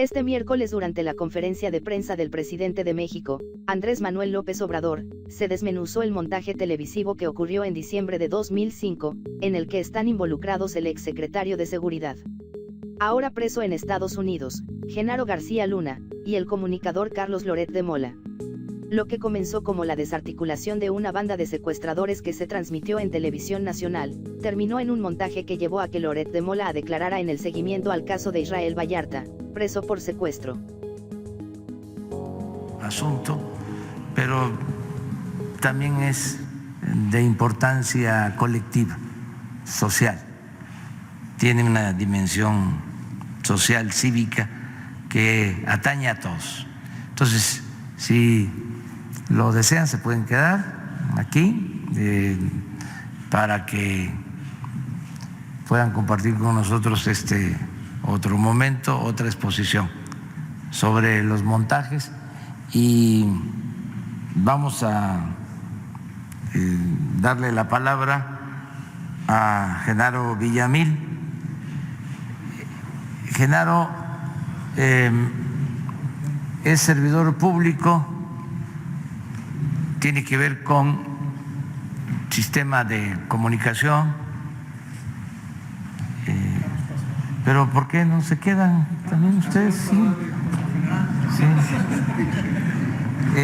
Este miércoles, durante la conferencia de prensa del presidente de México, Andrés Manuel López Obrador, se desmenuzó el montaje televisivo que ocurrió en diciembre de 2005, en el que están involucrados el exsecretario de Seguridad, ahora preso en Estados Unidos, Genaro García Luna, y el comunicador Carlos Loret de Mola. Lo que comenzó como la desarticulación de una banda de secuestradores que se transmitió en televisión nacional, terminó en un montaje que llevó a que Loret de Mola declarara en el seguimiento al caso de Israel Vallarta, preso por secuestro. Asunto, pero también es de importancia colectiva, social. Tiene una dimensión social, cívica, que atañe a todos. Entonces, si lo desean, se pueden quedar aquí para que puedan compartir con nosotros este otro momento, otra exposición sobre los montajes, y vamos a darle la palabra a Genaro Villamil. Genaro es servidor público, tiene que ver con sistema de comunicación, pero ¿por qué no se quedan también ustedes?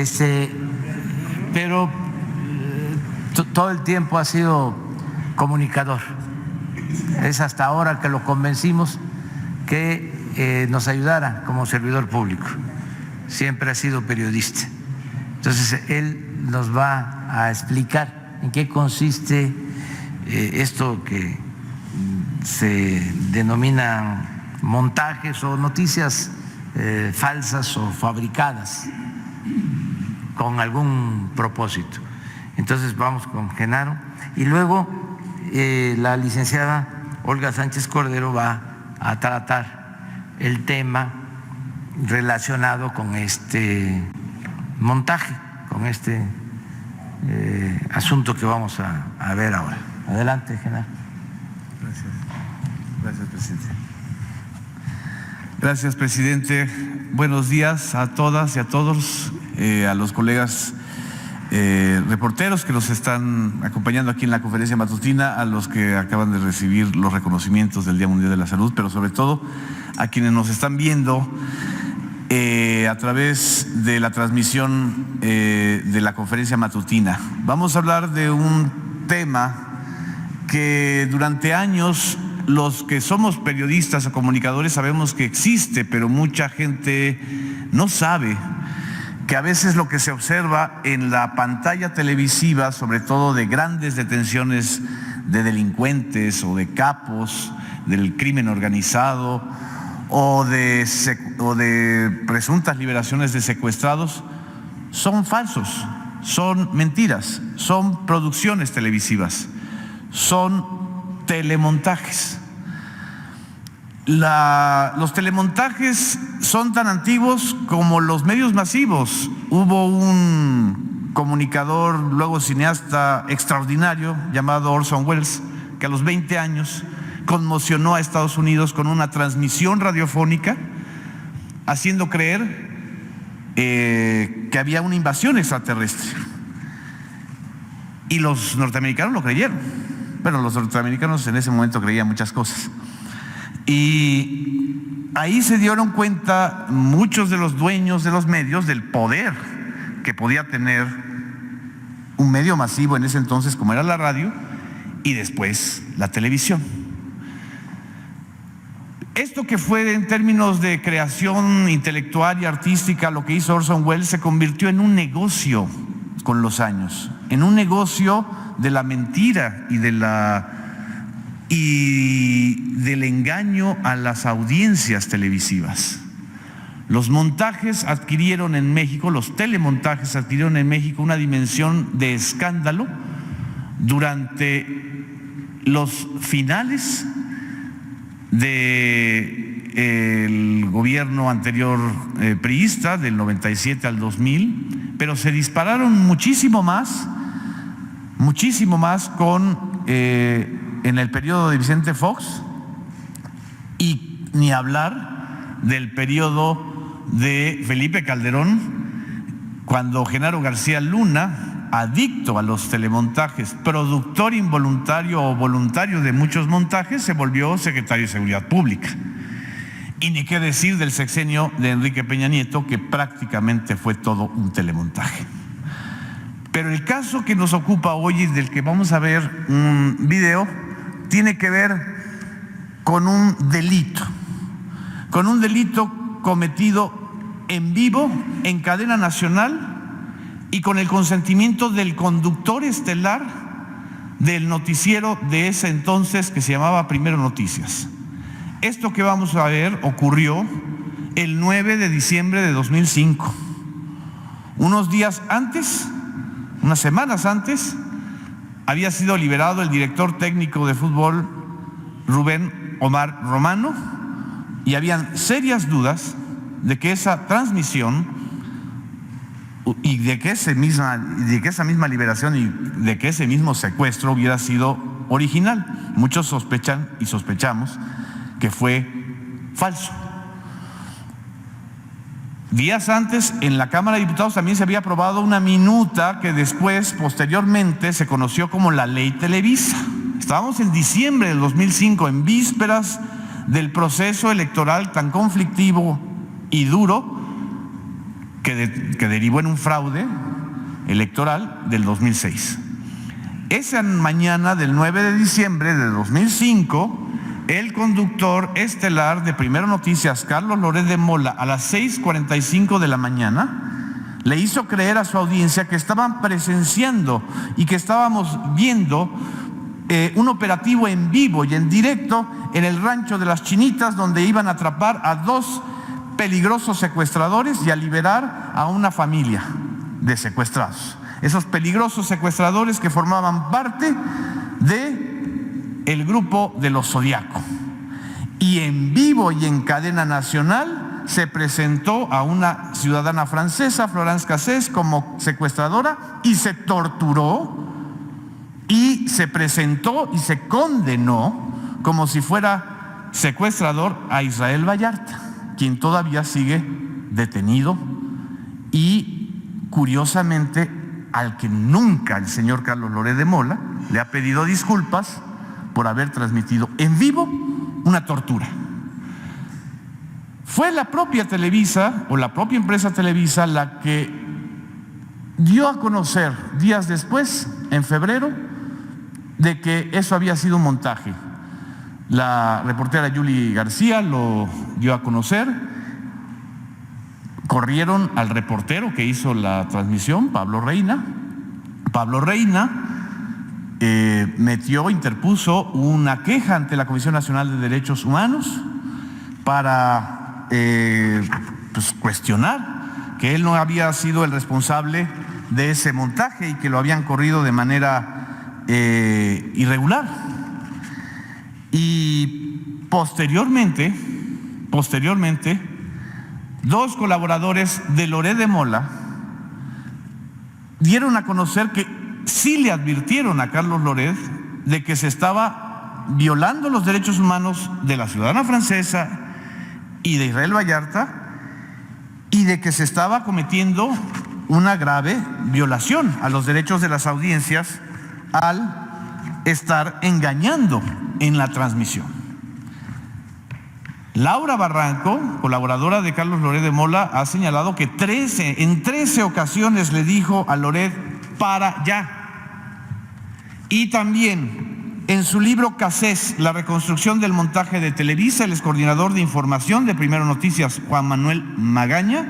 Sí. Pero todo el tiempo ha sido comunicador. Es hasta ahora que lo convencimos que nos ayudara como servidor público. Siempre ha sido periodista. Entonces él nos va a explicar en qué consiste esto que se denominan montajes o noticias falsas o fabricadas con algún propósito. Entonces vamos con Genaro y luego la licenciada Olga Sánchez Cordero va a tratar el tema relacionado con este montaje, con este asunto que vamos a ver ahora. Adelante, Genaro. Gracias, presidente. Gracias, presidente. Buenos días a todas y a todos, a los colegas reporteros que nos están acompañando aquí en la conferencia matutina, a los que acaban de recibir los reconocimientos del Día Mundial de la Salud, pero sobre todo a quienes nos están viendo a través de la transmisión de la conferencia matutina. Vamos a hablar de un tema que durante años los que somos periodistas o comunicadores sabemos que existe, pero mucha gente no sabe que a veces lo que se observa en la pantalla televisiva, sobre todo de grandes detenciones de delincuentes o de capos del crimen organizado o de presuntas liberaciones de secuestrados, son falsos, son mentiras, son producciones televisivas, son telemontajes. Los telemontajes son tan antiguos como los medios masivos. Hubo un comunicador, luego cineasta extraordinario, llamado Orson Welles, que a los 20 años conmocionó a Estados Unidos con una transmisión radiofónica, haciendo creer que había una invasión extraterrestre. Y los norteamericanos lo creyeron. Bueno, los norteamericanos en ese momento creían muchas cosas. Y ahí se dieron cuenta muchos de los dueños de los medios del poder que podía tener un medio masivo en ese entonces, como era la radio, y después la televisión. Esto que fue en términos de creación intelectual y artística, lo que hizo Orson Welles, se convirtió en un negocio con los años, en un negocio de la mentira y del engaño a las audiencias televisivas. Los montajes adquirieron en México, los telemontajes adquirieron en México una dimensión de escándalo durante los finales del gobierno anterior priista, del 97 al 2000, pero se dispararon muchísimo más con en el periodo de Vicente Fox, y ni hablar del periodo de Felipe Calderón, cuando Genaro García Luna, adicto a los telemontajes, productor involuntario o voluntario de muchos montajes, se volvió secretario de Seguridad Pública. Y ni qué decir del sexenio de Enrique Peña Nieto, que prácticamente fue todo un telemontaje. Pero el caso que nos ocupa hoy y del que vamos a ver un video tiene que ver con un delito cometido en vivo, en cadena nacional y con el consentimiento del conductor estelar del noticiero de ese entonces que se llamaba Primero Noticias. Esto que vamos a ver ocurrió el 9 de diciembre de 2005. Unos días antes, unas semanas antes, había sido liberado el director técnico de fútbol Rubén Omar Romano y habían serias dudas de que esa transmisión y de que esa misma liberación y de que ese mismo secuestro hubiera sido original. Muchos sospechan y sospechamos que fue falso. Días antes, en la Cámara de Diputados también se había aprobado una minuta que después, posteriormente, se conoció como la Ley Televisa. Estábamos en diciembre del 2005, en vísperas del proceso electoral tan conflictivo y duro que derivó en un fraude electoral del 2006. Esa mañana del 9 de diciembre de 2005, el conductor estelar de Primero Noticias, Carlos Loret de Mola, a las 6:45 de la mañana, le hizo creer a su audiencia que estaban presenciando y que estábamos viendo un operativo en vivo y en directo en el rancho de las Chinitas, donde iban a atrapar a 2 peligrosos secuestradores y a liberar a una familia de secuestrados. Esos peligrosos secuestradores que formaban parte de el grupo de los Zodiaco. Y en vivo y en cadena nacional se presentó a una ciudadana francesa, Florence Cassés, como secuestradora y se torturó y se presentó y se condenó como si fuera secuestrador a Israel Vallarta, quien todavía sigue detenido y curiosamente al que nunca el señor Carlos Loret de Mola le ha pedido disculpas por haber transmitido en vivo una tortura. Fue la propia Televisa o la propia empresa Televisa la que dio a conocer días después, en febrero, de que eso había sido un montaje. La reportera Yuli García lo dio a conocer, corrieron al reportero que hizo la transmisión, Pablo Reina. Pablo Reina interpuso una queja ante la Comisión Nacional de Derechos Humanos para cuestionar que él no había sido el responsable de ese montaje y que lo habían corrido de manera irregular. Y posteriormente, 2 colaboradores de Loret de Mola dieron a conocer que sí le advirtieron a Carlos Loret de que se estaba violando los derechos humanos de la ciudadana francesa y de Israel Vallarta y de que se estaba cometiendo una grave violación a los derechos de las audiencias al estar engañando en la transmisión. Laura Barranco, colaboradora de Carlos Loret de Mola, ha señalado que en 13 ocasiones le dijo a Loret: para ya. Y también en su libro Cassés, la reconstrucción del montaje de Televisa, el excoordinador de información de Primero Noticias, Juan Manuel Magaña,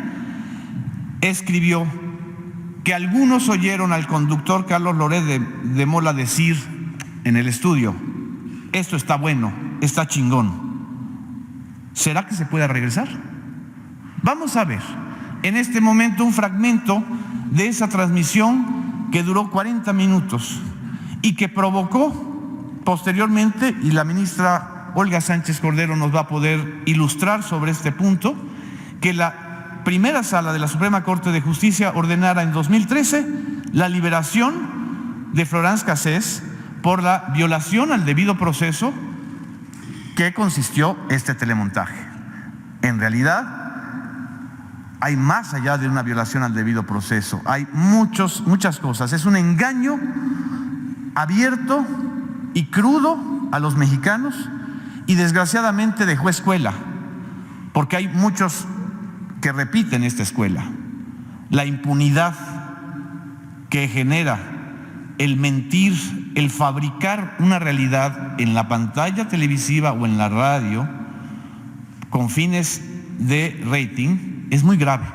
escribió que algunos oyeron al conductor Carlos Loret de Mola decir en el estudio: esto está bueno, está chingón. ¿Será que se puede regresar? Vamos a ver en este momento un fragmento de esa transmisión que duró 40 minutos y que provocó posteriormente, y la ministra Olga Sánchez Cordero nos va a poder ilustrar sobre este punto, que la primera sala de la Suprema Corte de Justicia ordenara en 2013 la liberación de Florence Cassés por la violación al debido proceso que consistió este telemontaje. En realidad, hay más allá de una violación al debido proceso, hay muchas cosas. Es un engaño abierto y crudo a los mexicanos y desgraciadamente dejó escuela, porque hay muchos que repiten esta escuela. La impunidad que genera el mentir, el fabricar una realidad en la pantalla televisiva o en la radio con fines de rating es muy grave,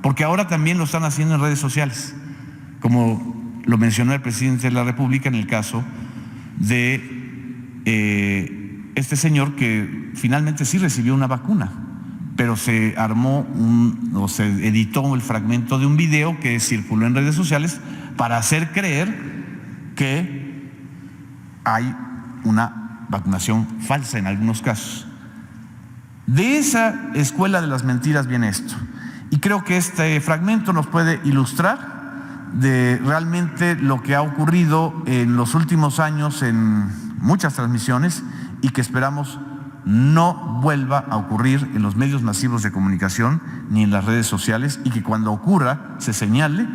porque ahora también lo están haciendo en redes sociales, como lo mencionó el presidente de la República en el caso de este señor que finalmente sí recibió una vacuna, pero se armó se editó el fragmento de un video que circuló en redes sociales para hacer creer que hay una vacunación falsa en algunos casos. De esa escuela de las mentiras viene esto. Y creo que este fragmento nos puede ilustrar de realmente lo que ha ocurrido en los últimos años en muchas transmisiones y que esperamos no vuelva a ocurrir en los medios masivos de comunicación ni en las redes sociales, y que cuando ocurra se señale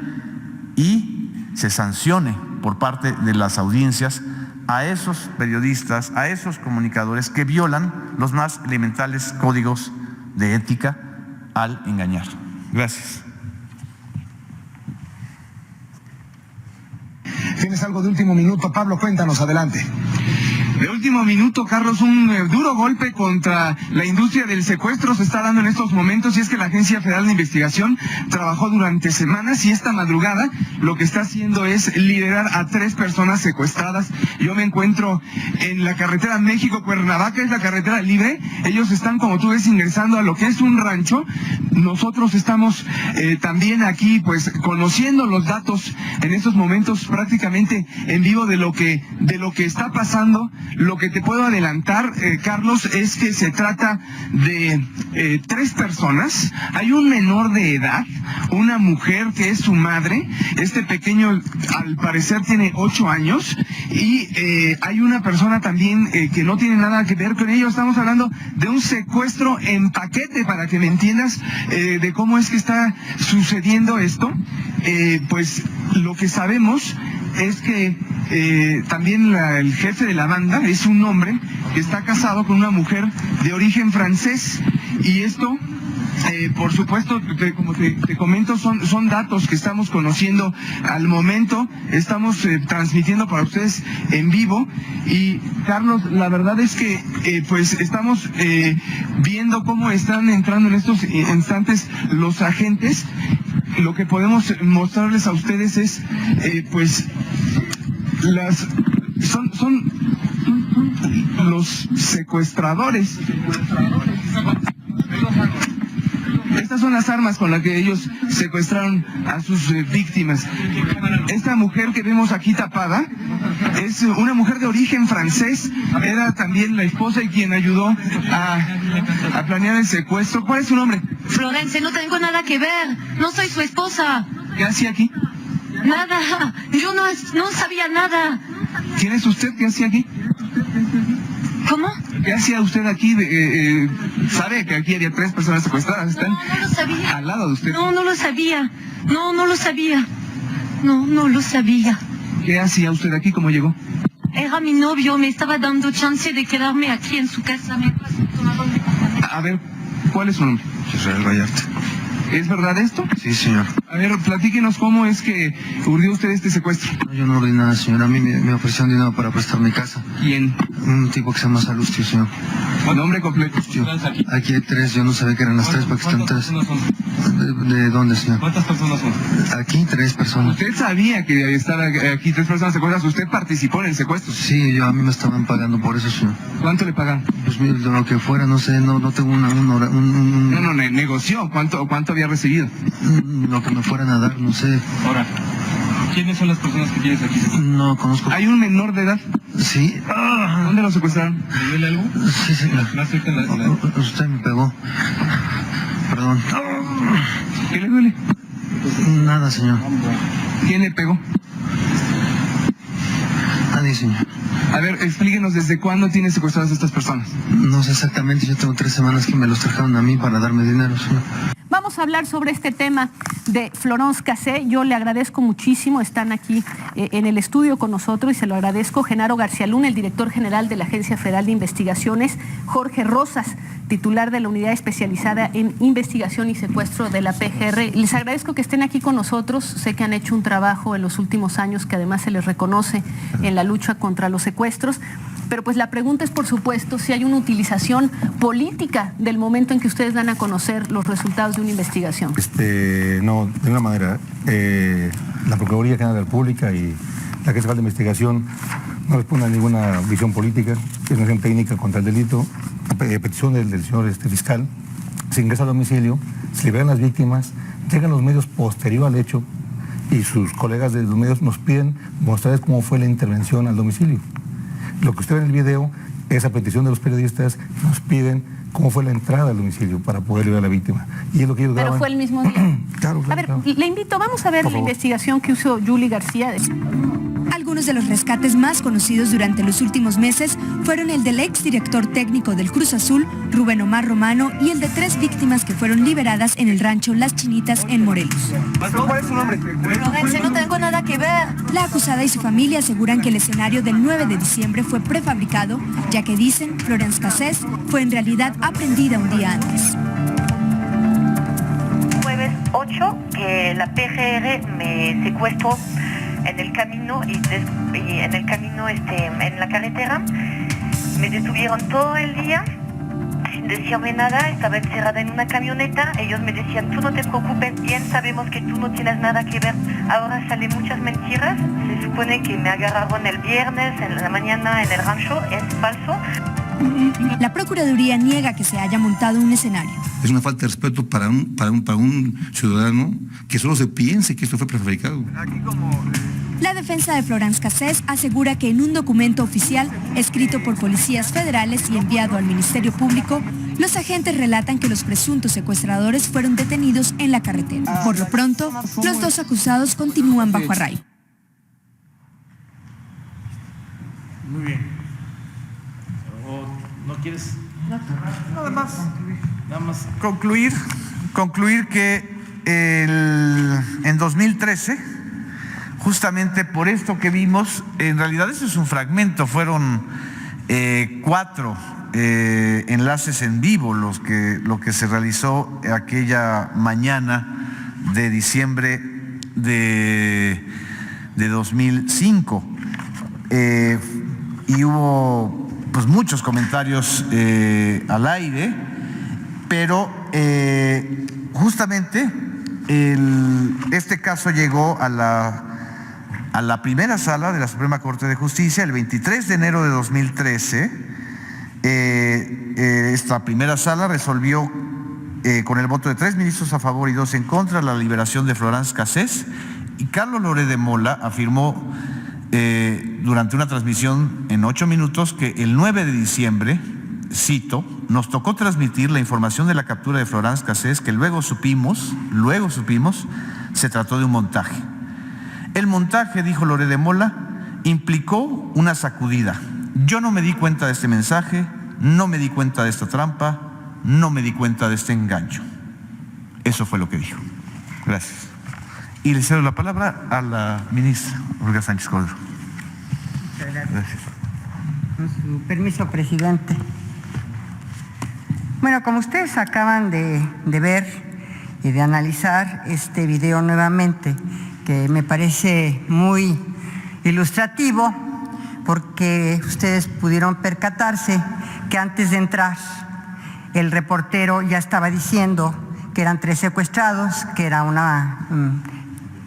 y se sancione por parte de las audiencias a esos periodistas, a esos comunicadores que violan los más elementales códigos de ética al engañar. Gracias. Tienes algo de último minuto, Pablo, cuéntanos, adelante. De último minuto, Carlos, un duro golpe contra la industria del secuestro se está dando en estos momentos, y es que la Agencia Federal de Investigación trabajó durante semanas y esta madrugada lo que está haciendo es liberar a 3 personas secuestradas. Yo me encuentro en la carretera México-Cuernavaca, es la carretera libre. Ellos están, como tú ves, ingresando a lo que es un rancho. Nosotros estamos también aquí, pues, conociendo los datos en estos momentos prácticamente en vivo de lo que está pasando. Lo que te puedo adelantar, Carlos, es que se trata de 3 personas. Hay un menor de edad, una mujer que es su madre. Este pequeño, al parecer, tiene 8 años. Y hay una persona también que no tiene nada que ver con ello. Estamos hablando de un secuestro en paquete, para que me entiendas de cómo es que está sucediendo esto. Pues lo que sabemos es que también el jefe de la banda es un hombre que está casado con una mujer de origen francés, y esto por supuesto, como te comento, son datos que estamos conociendo al momento. Estamos transmitiendo para ustedes en vivo. Y Carlos, la verdad es que pues estamos viendo cómo están entrando en estos instantes los agentes. Lo que podemos mostrarles a ustedes es pues son los secuestradores. Estas son las armas con las que ellos secuestraron a sus víctimas. Esta mujer que vemos aquí tapada es una mujer de origen francés. Era también la esposa y quien ayudó a planear el secuestro. ¿Cuál es su nombre? Florence, no tengo nada que ver. No soy su esposa. ¿Qué hacía aquí? Nada. Yo no sabía nada. ¿Quién es usted? ¿Qué hacía aquí? ¿Cómo? ¿Qué hacía usted aquí? ¿Sabe que aquí había 3 personas secuestradas? ¿Están no lo sabía. al lado de usted? No lo sabía. No lo sabía. No lo sabía. ¿Qué hacía usted aquí? ¿Cómo llegó? Era mi novio, me estaba dando chance de quedarme aquí en su casa. A ver, ¿cuál es su nombre? Israel Vallarta. ¿Es verdad esto? Sí, señor. A ver, platíquenos cómo es que urdió usted este secuestro. No, yo no ordí nada, señor. A mí me ofrecieron dinero para prestar mi casa. ¿Quién? Un tipo que se llama Salustio, señor. Nombre completo. Aquí hay 3, yo no sabía que eran las 3 porque están 3. ¿De dónde, señor? ¿Cuántas personas son? Aquí 3 personas. ¿Usted sabía que debía estar aquí 3 personas secuestradas? ¿Usted participó en el secuestro? Sí, a mí me estaban pagando por eso, señor. ¿Cuánto le pagan? Pues mire, de lo que fuera, no sé, no tengo No, negoció. ¿Cuánto había recibido? Lo que me fueran a dar, no sé. Ahora, ¿quiénes son las personas que tienes aquí? No conozco. ¿Hay un menor de edad? Sí. ¿Dónde lo secuestraron? ¿Le duele algo? Sí, señor. Usted me pegó. Perdón. ¿Qué le duele? Nada, señor. ¿Quién le pegó? Nadie, señor. A ver, explíquenos desde cuándo tienen secuestradas a estas personas. No sé exactamente, yo tengo 3 semanas que me los trajeron a mí para darme dinero. ¿Sí? Vamos a hablar sobre este tema de Florence Cassé. Yo le agradezco muchísimo, están aquí en el estudio con nosotros y se lo agradezco. Genaro García Luna, el director general de la Agencia Federal de Investigaciones, Jorge Rosas, titular de la Unidad Especializada en Investigación y Secuestro de la PGR. Les agradezco que estén aquí con nosotros. Sé que han hecho un trabajo en los últimos años que además se les reconoce en la lucha contra los secuestros. Pero pues la pregunta es, por supuesto, si hay una utilización política del momento en que ustedes dan a conocer los resultados de una investigación. No, de ninguna manera. La Procuraduría General de la República y la Agencia Federal de Investigación no responden a ninguna visión política, es una acción técnica contra el delito. A petición del señor fiscal, se ingresa al domicilio, se liberan las víctimas, llegan los medios posterior al hecho y sus colegas de los medios nos piden mostrarles cómo fue la intervención al domicilio. Lo que usted ve en el video es a petición de los periodistas, nos piden cómo fue la entrada al domicilio para poder liberar a la víctima. Y es lo que ellos graban. Pero fue el mismo día. Claro, a ver, claro. Le invito, vamos a ver la investigación que hizo Julie García. Algunos de los rescates más conocidos durante los últimos meses fueron el del exdirector técnico del Cruz Azul, Rubén Omar Romano, y el de 3 víctimas que fueron liberadas en el rancho Las Chinitas en Morelos. ¿Cuál es su nombre? No tengo nada que ver. La acusada y su familia aseguran que el escenario del 9 de diciembre fue prefabricado, ya que dicen Florence Cassé fue en realidad aprendida un día antes. Jueves 8, que la PGR me secuestró en el camino y en el camino en la carretera. Me detuvieron todo el día sin decirme nada, estaba encerrada en una camioneta. Ellos me decían, tú no te preocupes, bien sabemos que tú no tienes nada que ver. Ahora salen muchas mentiras. Se supone que me agarraron el viernes en la mañana en el rancho, es falso. La Procuraduría niega que se haya montado un escenario. Es una falta de respeto para un ciudadano que solo se piense que esto fue prefabricado. La defensa de Florence Cassé asegura que en un documento oficial escrito por policías federales y enviado al Ministerio Público, los agentes relatan que los presuntos secuestradores fueron detenidos en la carretera. Por lo pronto, los 2 acusados continúan bajo arraigo. Muy bien. ¿O no quieres? Nada más concluir que en 2013, justamente por esto que vimos, en realidad eso es un fragmento, fueron 4 enlaces en vivo lo que se realizó aquella mañana de diciembre de 2005. Y hubo pues muchos comentarios al aire, pero justamente este caso llegó a la primera sala de la Suprema Corte de Justicia el 23 de enero de 2013. Esta primera sala resolvió con el voto de 3 ministros a favor y 2 en contra la liberación de Florence Cassé, y Carlos Loret de Mola afirmó durante una transmisión en 8 minutos que el 9 de diciembre, cito, nos tocó transmitir la información de la captura de Florence Cassé, que luego supimos, se trató de un montaje. El montaje, dijo Loret de Mola, implicó una sacudida. Yo no me di cuenta de este mensaje, no me di cuenta de esta trampa, no me di cuenta de este engaño. Eso fue lo que dijo. Gracias. Y le cedo la palabra a la ministra Olga Sánchez Cordero. Gracias. Con su permiso, presidente. Bueno, como ustedes acaban de ver y de analizar este video nuevamente, que me parece muy ilustrativo, porque ustedes pudieron percatarse que antes de entrar el reportero ya estaba diciendo que eran 3 secuestrados, que era una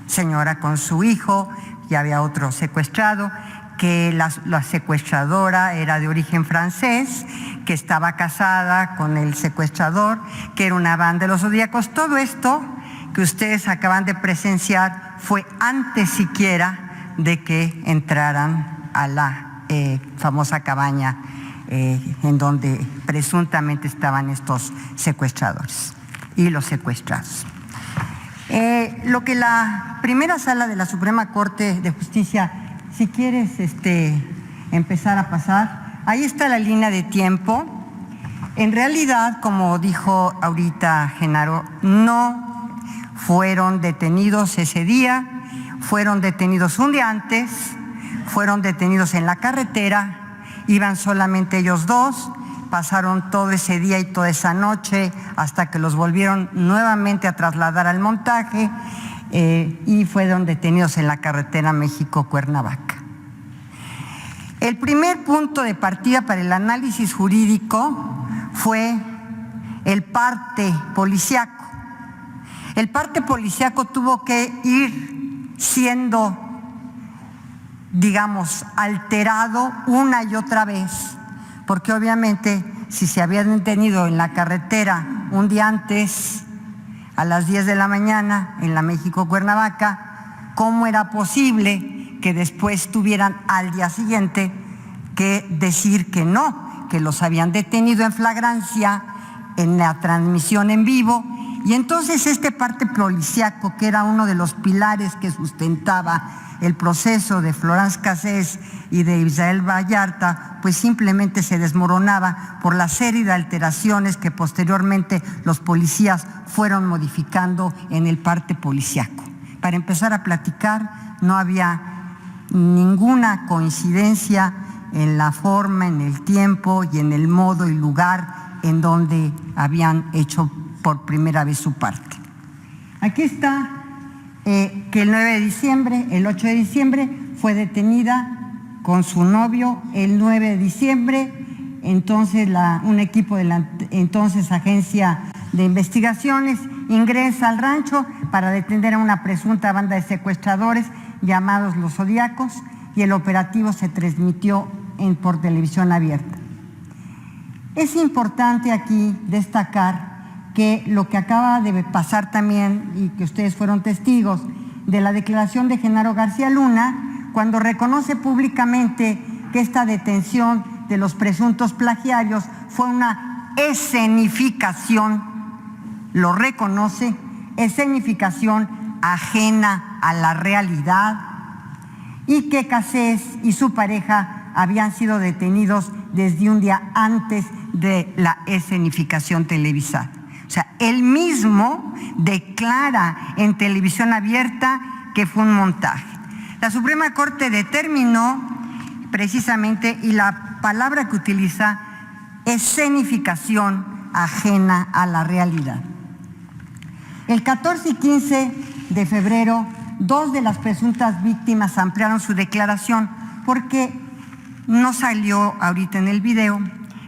señora con su hijo, y había otro secuestrado, que la secuestradora era de origen francés, que estaba casada con el secuestrador, que era una banda de los zodíacos. Todo esto que ustedes acaban de presenciar fue antes siquiera de que entraran a la famosa cabaña en donde presuntamente estaban estos secuestradores y los secuestrados. Lo que la primera sala de la Suprema Corte de Justicia, si quieres, empezar a pasar. Ahí está la línea de tiempo. En realidad, como dijo ahorita Genaro, no fueron detenidos ese día, fueron detenidos un día antes, fueron detenidos en la carretera, iban solamente ellos dos, pasaron todo ese día y toda esa noche hasta que los volvieron nuevamente a trasladar al montaje y fueron detenidos en la carretera México-Cuernavaca. El primer punto de partida para el análisis jurídico fue el parte policíaco. El parte policíaco tuvo que ir siendo, digamos, alterado una y otra vez, porque obviamente si se habían detenido en la carretera un día antes, a las 10 de la mañana, en la México-Cuernavaca, ¿cómo era posible que después tuvieran al día siguiente que decir que no, que los habían detenido en flagrancia en la transmisión en vivo? Y entonces este parte policíaco, que era uno de los pilares que sustentaba el proceso de Florence Cassés y de Israel Vallarta, pues simplemente se desmoronaba por la serie de alteraciones que posteriormente los policías fueron modificando en el parte policíaco. Para empezar a platicar, no había ninguna coincidencia en la forma, en el tiempo y en el modo y lugar en donde habían hecho por primera vez su parte. Aquí está que el 9 de diciembre, el 8 de diciembre, fue detenida con su novio. El 9 de diciembre, entonces un equipo de la entonces Agencia de Investigaciones ingresa al rancho para detener a una presunta banda de secuestradores llamados Los Zodiacos, y el operativo se transmitió por televisión abierta. Es importante aquí destacar que lo que acaba de pasar también, y que ustedes fueron testigos, de la declaración de Genaro García Luna, cuando reconoce públicamente que esta detención de los presuntos plagiarios fue una escenificación, lo reconoce, escenificación ajena a la realidad, y que Cassés y su pareja habían sido detenidos desde un día antes de la escenificación televisada. O sea, él mismo declara en televisión abierta que fue un montaje. La Suprema Corte determinó precisamente, y la palabra que utiliza, escenificación ajena a la realidad. El 14 y 15 de febrero, dos de las presuntas víctimas ampliaron su declaración, porque no salió ahorita en el video,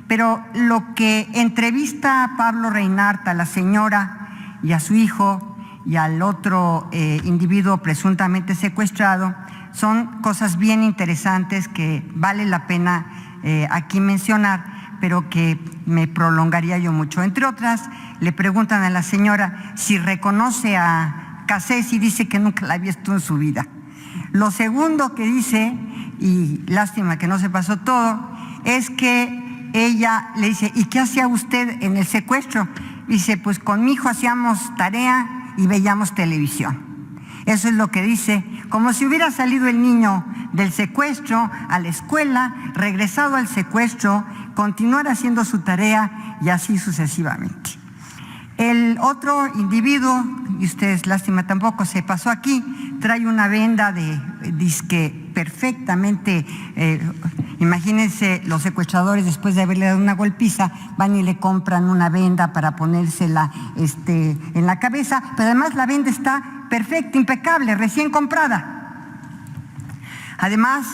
pero lo que entrevista a Pablo Reinart, a la señora y a su hijo y al otro individuo presuntamente secuestrado, son cosas bien interesantes que vale la pena aquí mencionar, pero que me prolongaría yo mucho. Entre otras, le preguntan a la señora si reconoce a Cassés y dice que nunca la había visto en su vida. Lo segundo que dice, y lástima que no se pasó todo, es que ella le dice, ¿y qué hacía usted en el secuestro? Dice, pues con mi hijo hacíamos tarea y veíamos televisión. Eso es lo que dice, como si hubiera salido el niño del secuestro a la escuela, regresado al secuestro, continuar haciendo su tarea y así sucesivamente. El otro individuo, y ustedes lástima tampoco se pasó aquí, trae una venda de disque perfectamente, imagínense los secuestradores después de haberle dado una golpiza, van y le compran una venda para ponérsela en la cabeza, pero además la venda está perfecta, impecable, recién comprada. Además,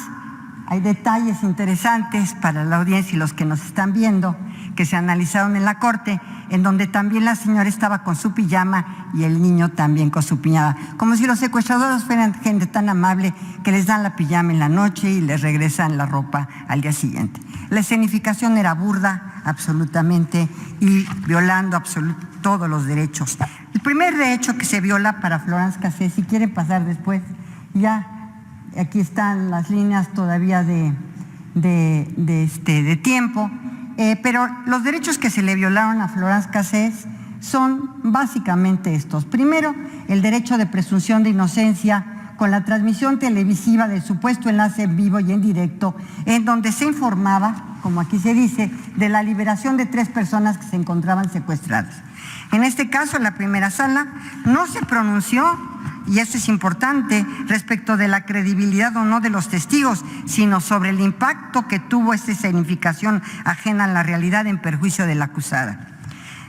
hay detalles interesantes para la audiencia y los que nos están viendo, que se analizaron en la corte, en donde también la señora estaba con su pijama y el niño también con su pijama, como si los secuestradores fueran gente tan amable que les dan la pijama en la noche y les regresan la ropa al día siguiente. La escenificación era burda, absolutamente, y violando todos los derechos. El primer derecho que se viola para Florence Cassés, si quieren pasar después, ya aquí están las líneas todavía de tiempo, pero los derechos que se le violaron a Florence Cassés son básicamente estos. Primero, el derecho de presunción de inocencia con la transmisión televisiva del supuesto enlace en vivo y en directo, en donde se informaba, como aquí se dice, de la liberación de 3 personas que se encontraban secuestradas. En este caso, la primera sala no se pronunció, y esto es importante, respecto de la credibilidad o no de los testigos, sino sobre el impacto que tuvo esta escenificación ajena a la realidad en perjuicio de la acusada.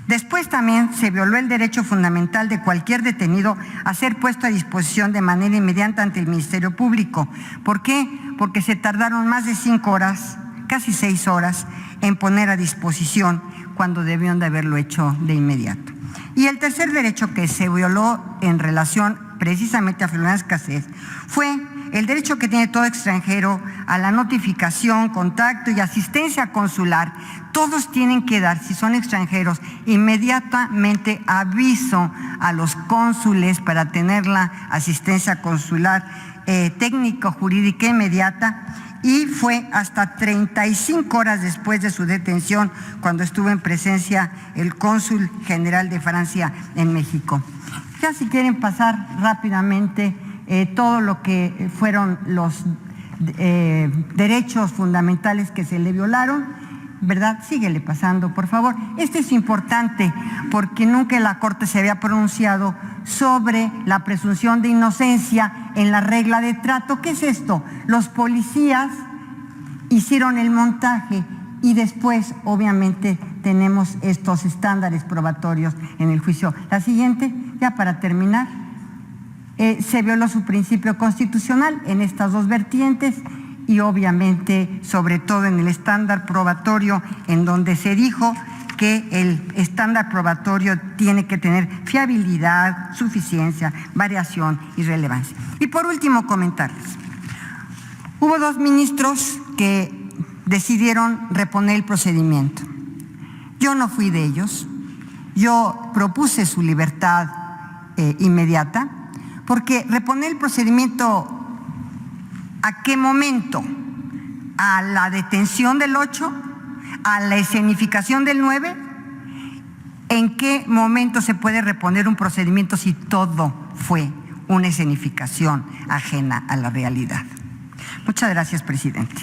Después también se violó el derecho fundamental de cualquier detenido a ser puesto a disposición de manera inmediata ante el Ministerio Público. ¿Por qué? Porque se tardaron más de 5 horas, casi 6 horas, en poner a disposición cuando debieron de haberlo hecho de inmediato. Y el tercer derecho que se violó en relación precisamente a Florence Cassés fue el derecho que tiene todo extranjero a la notificación, contacto y asistencia consular. Todos tienen que dar, si son extranjeros, inmediatamente aviso a los cónsules para tener la asistencia consular técnico-jurídica inmediata, y fue hasta 35 horas después de su detención cuando estuvo en presencia el cónsul general de Francia en México. Ya si quieren pasar rápidamente todo lo que fueron los derechos fundamentales que se le violaron, ¿verdad? Síguele pasando, por favor. Esto es importante porque nunca la Corte se había pronunciado sobre la presunción de inocencia en la regla de trato. ¿Qué es esto? Los policías hicieron el montaje y después, obviamente, tenemos estos estándares probatorios en el juicio. La siguiente, ya para terminar, se violó su principio constitucional en estas 2 vertientes y obviamente, sobre todo en el estándar probatorio, en donde se dijo que el estándar probatorio tiene que tener fiabilidad, suficiencia, variación y relevancia. Y por último, comentarles. Hubo 2 ministros que decidieron reponer el procedimiento. Yo no fui de ellos. Yo propuse su libertad inmediata, porque reponer el procedimiento, ¿a qué momento? ¿A la detención del 8? ¿A la escenificación del 9? ¿En qué momento se puede reponer un procedimiento si todo fue una escenificación ajena a la realidad? Muchas gracias, presidente.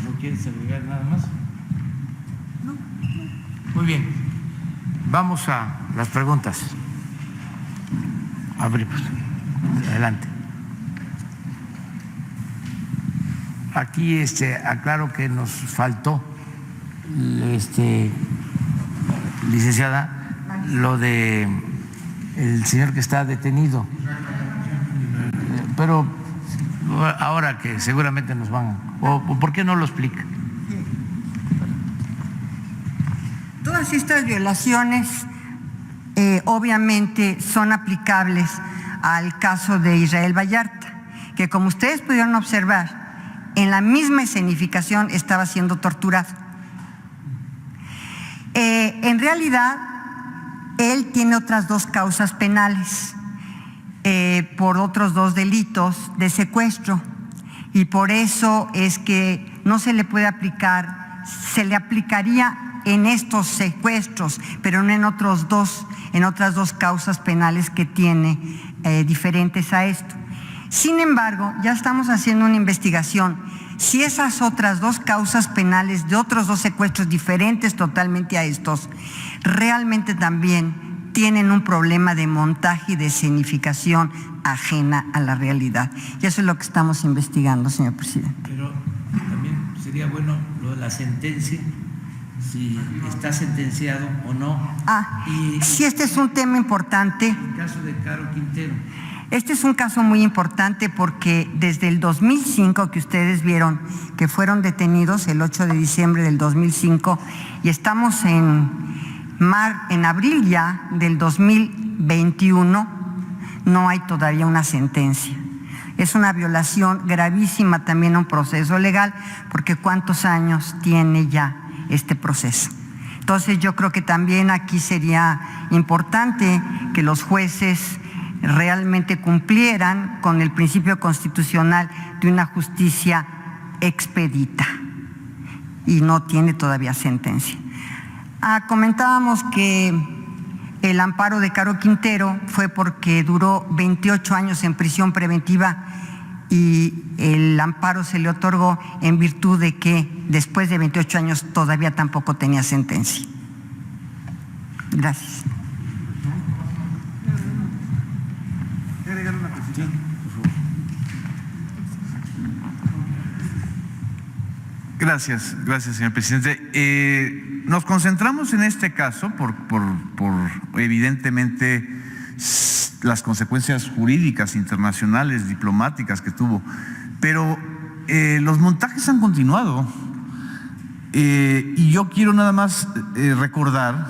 ¿No quieres agregar nada más? No. Muy bien. Vamos a las preguntas. Abrimos. Adelante. Aquí aclaro que nos faltó, licenciada, lo de el señor que está detenido. Pero ahora que seguramente nos van, o ¿por qué no lo explica? Todas estas violaciones obviamente son aplicables al caso de Israel Vallarta, que como ustedes pudieron observar, en la misma escenificación estaba siendo torturado. En realidad, él tiene otras 2 causas penales por otros 2 delitos de secuestro, y por eso es que no se le puede aplicar, se le aplicaría en estos secuestros, pero no en otras 2 causas penales que tiene diferentes a esto. Sin embargo, ya estamos haciendo una investigación si esas otras 2 causas penales de otros 2 secuestros diferentes totalmente a estos, realmente también tienen un problema de montaje y de escenificación ajena a la realidad. Y eso es lo que estamos investigando, señor presidente. Pero también sería bueno lo de la sentencia, si está sentenciado o no. Sí, este es un tema importante. El caso de Caro Quintero. Este es un caso muy importante porque desde el 2005, que ustedes vieron que fueron detenidos el 8 de diciembre del 2005, y estamos en abril ya del 2021, no hay todavía una sentencia. Es una violación gravísima también a un proceso legal, porque ¿cuántos años tiene ya este proceso? Entonces yo creo que también aquí sería importante que los jueces realmente cumplieran con el principio constitucional de una justicia expedita, y no tiene todavía sentencia. Comentábamos que el amparo de Caro Quintero fue porque duró 28 años en prisión preventiva y el amparo se le otorgó en virtud de que después de 28 años todavía tampoco tenía sentencia. Gracias. Gracias, señor presidente. Nos concentramos en este caso por evidentemente las consecuencias jurídicas, internacionales, diplomáticas que tuvo, pero los montajes han continuado y yo quiero nada más recordar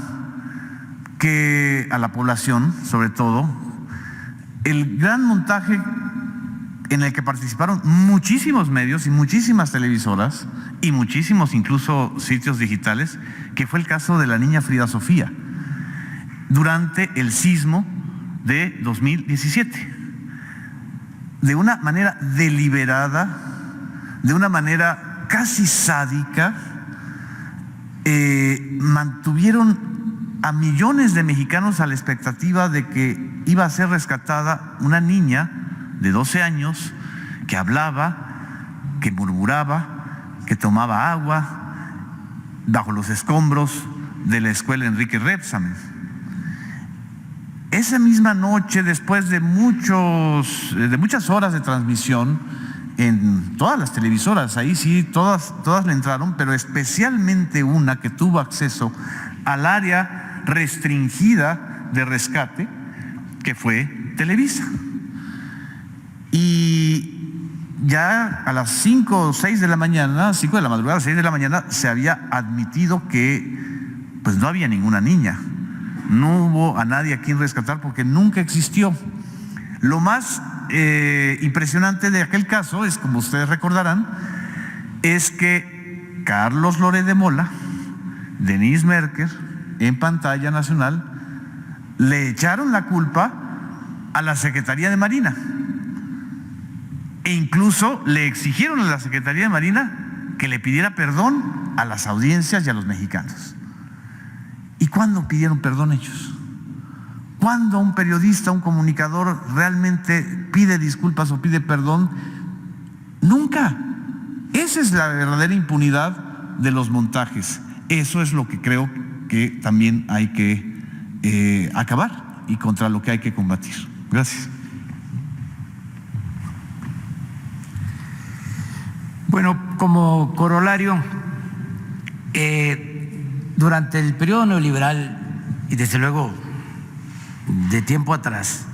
que a la población, sobre todo, el gran montaje en el que participaron muchísimos medios y muchísimas televisoras y muchísimos incluso sitios digitales, que fue el caso de la niña Frida Sofía durante el sismo de 2017. De una manera deliberada, de una manera casi sádica, mantuvieron a millones de mexicanos a la expectativa de que iba a ser rescatada una niña de 12 años que hablaba, que murmuraba, que tomaba agua bajo los escombros de la escuela Enrique Rebsamen. Esa misma noche, después de muchas horas de transmisión en todas las televisoras, ahí sí todas le entraron, pero especialmente una que tuvo acceso al área restringida de rescate, que fue Televisa. Y ya a las 5 o 6 de la mañana, 5 de la madrugada, 6 de la mañana, se había admitido que pues no había ninguna niña. No hubo a nadie a quien rescatar porque nunca existió. Lo más impresionante de aquel caso es, como ustedes recordarán, es que Carlos Loret de Mola, Denise Merker, en pantalla nacional, le echaron la culpa a la Secretaría de Marina. E incluso le exigieron a la Secretaría de Marina que le pidiera perdón a las audiencias y a los mexicanos. ¿Y cuándo pidieron perdón ellos? ¿Cuándo un periodista, un comunicador realmente pide disculpas o pide perdón? Nunca. Esa es la verdadera impunidad de los montajes. Eso es lo que creo que también hay que acabar y contra lo que hay que combatir. Gracias. Bueno, como corolario, durante el periodo neoliberal y desde luego de tiempo atrás,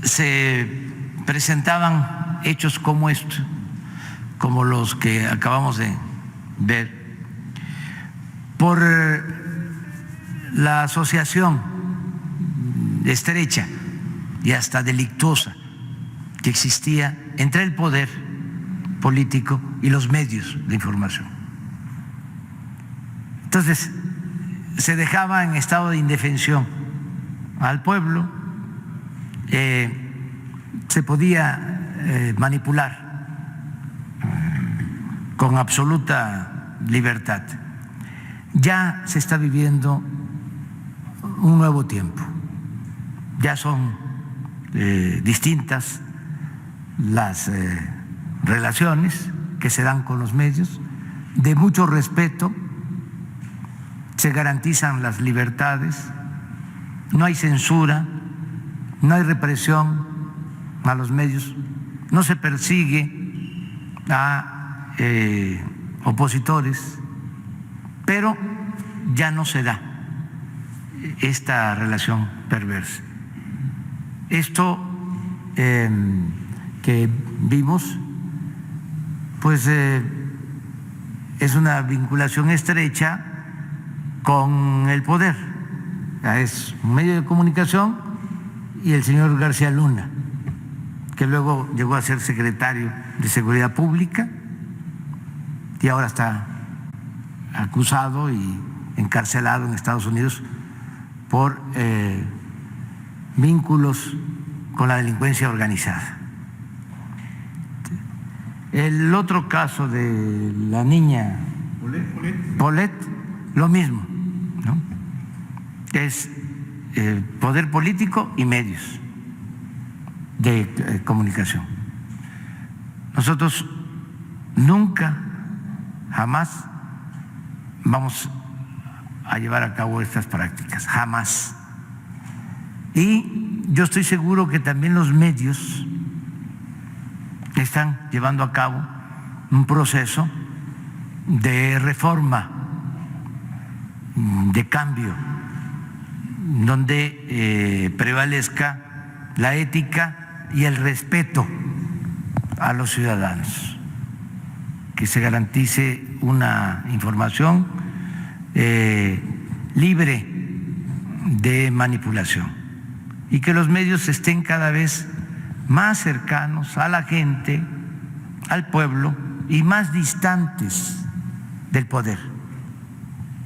se presentaban hechos como estos, como los que acabamos de ver, por la asociación estrecha y hasta delictuosa que existía entre el poder político y los medios de información. Entonces, se dejaba en estado de indefensión al pueblo, se podía manipular con absoluta libertad. Ya se está viviendo un nuevo tiempo, ya son distintas las relaciones que se dan con los medios, de mucho respeto, se garantizan las libertades, no hay censura, no hay represión a los medios, no se persigue a opositores, pero ya no se da esta relación perversa. Esto que vimos, pues es una vinculación estrecha con el poder. Es un medio de comunicación y el señor García Luna, que luego llegó a ser secretario de Seguridad Pública y ahora está acusado y encarcelado en Estados Unidos por vínculos con la delincuencia organizada. El otro caso de la niña Paulette, lo mismo, ¿no? es poder político y medios de comunicación. Nosotros nunca, jamás vamos a llevar a cabo estas prácticas, jamás. Y yo estoy seguro que también los medios están llevando a cabo un proceso de reforma, de cambio, donde prevalezca la ética y el respeto a los ciudadanos, que se garantice una información libre de manipulación y que los medios estén cada vez más cercanos a la gente, al pueblo y más distantes del poder,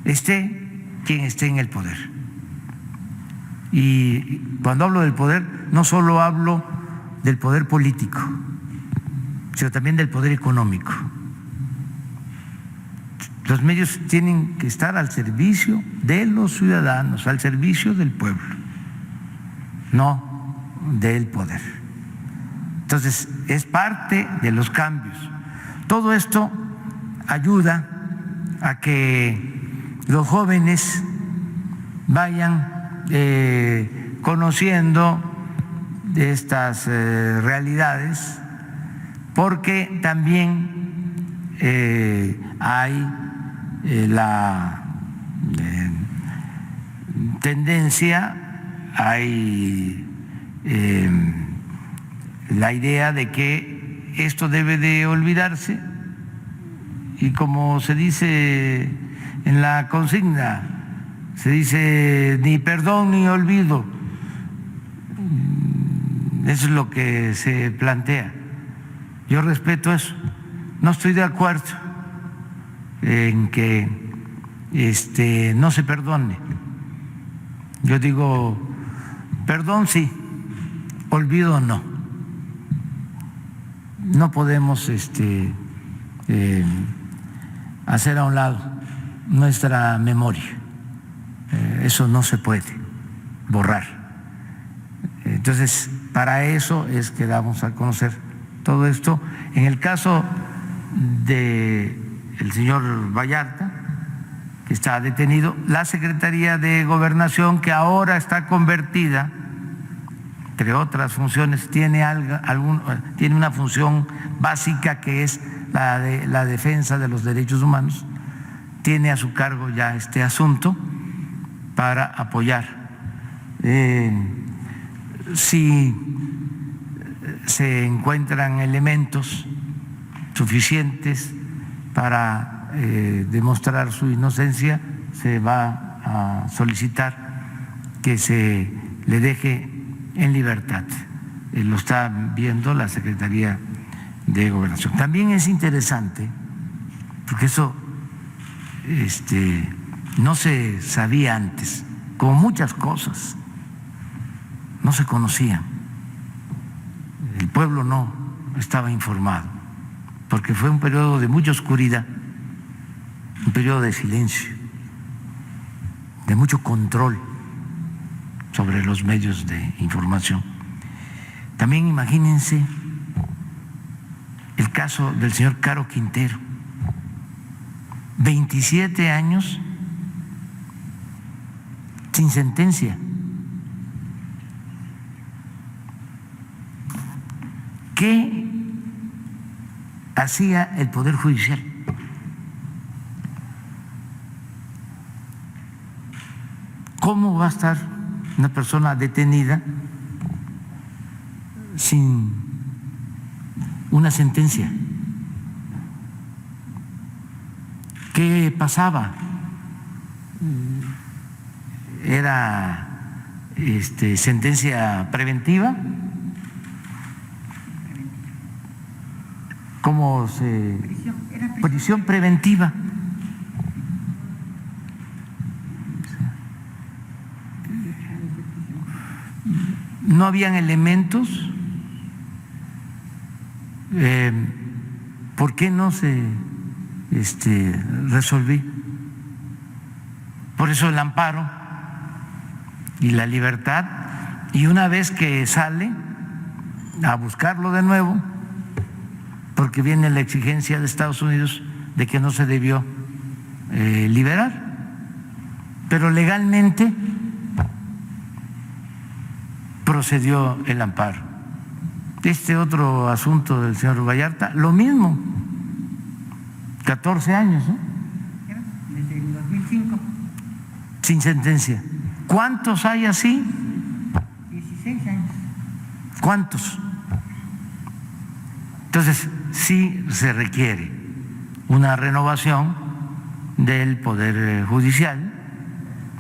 esté quien esté en el poder. Y cuando hablo del poder, no solo hablo del poder político, sino también del poder económico. Los medios tienen que estar al servicio de los ciudadanos, al servicio del pueblo, no del poder. Entonces, es parte de los cambios. Todo esto ayuda a que los jóvenes vayan conociendo estas realidades, porque también hay la tendencia, hay la idea de que esto debe de olvidarse, y como se dice en la consigna, se dice ni perdón ni olvido. Eso es lo que se plantea. Yo respeto eso. No estoy de acuerdo en que no se perdone. Yo digo, perdón sí, olvido no. No podemos hacer a un lado nuestra memoria. Eso no se puede borrar. Entonces, para eso es que damos a conocer todo esto. En el caso del señor Vallarta, que está detenido, la Secretaría de Gobernación, que ahora está convertida, entre otras funciones, tiene una función básica que es la de la defensa de los derechos humanos, tiene a su cargo ya este asunto para apoyar. Si se encuentran elementos suficientes para demostrar su inocencia, se va a solicitar que se le deje en libertad. Lo está viendo la Secretaría de Gobernación. También es interesante, porque eso no se sabía antes, como muchas cosas no se conocían. El pueblo no estaba informado, porque fue un periodo de mucha oscuridad, un periodo de silencio, de mucho control sobre los medios de información. También imagínense el caso del señor Caro Quintero, 27 años sin sentencia. ¿Qué hacía el Poder Judicial? ¿Cómo va a estar una persona detenida sin una sentencia? ¿Qué pasaba? ¿Era sentencia preventiva? ¿Cómo se...? Prisión preventiva. No habían elementos. ¿Por qué no se resolvió? Por eso el amparo y la libertad, y una vez que sale a buscarlo de nuevo, porque viene la exigencia de Estados Unidos de que no se debió liberar, pero legalmente procedió el amparo. Este otro asunto del señor Vallarta, lo mismo, 14 años, ¿no? Desde el 2005. Sin sentencia. ¿Cuántos hay así? 16 años. ¿Cuántos? Entonces, sí se requiere una renovación del Poder Judicial.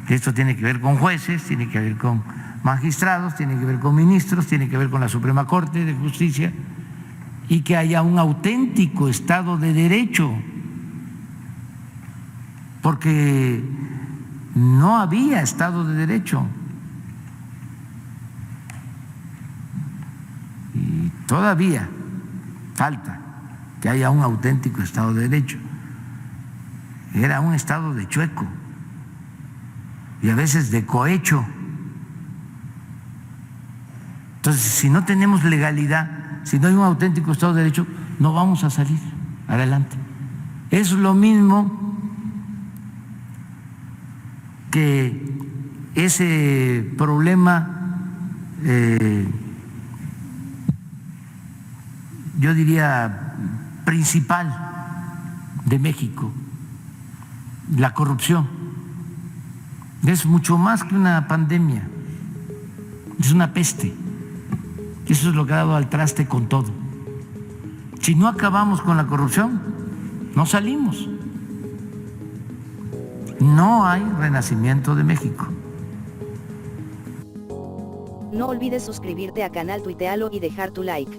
Esto tiene que ver con jueces, tiene que ver con magistrados, tiene que ver con ministros, tiene que ver con la Suprema Corte de Justicia, y que haya un auténtico Estado de Derecho, porque no había Estado de Derecho. Y todavía falta que haya un auténtico Estado de Derecho. Era un Estado de chueco y a veces de cohecho. Entonces, si no tenemos legalidad, si no hay un auténtico Estado de Derecho, no vamos a salir adelante. Es lo mismo que ese problema, yo diría, principal de México, la corrupción. Es mucho más que una pandemia, es una peste. Eso es lo que ha dado al traste con todo. Si no acabamos con la corrupción, no salimos. No hay renacimiento de México. No olvides suscribirte a Canal Tuitealo y dejar tu like.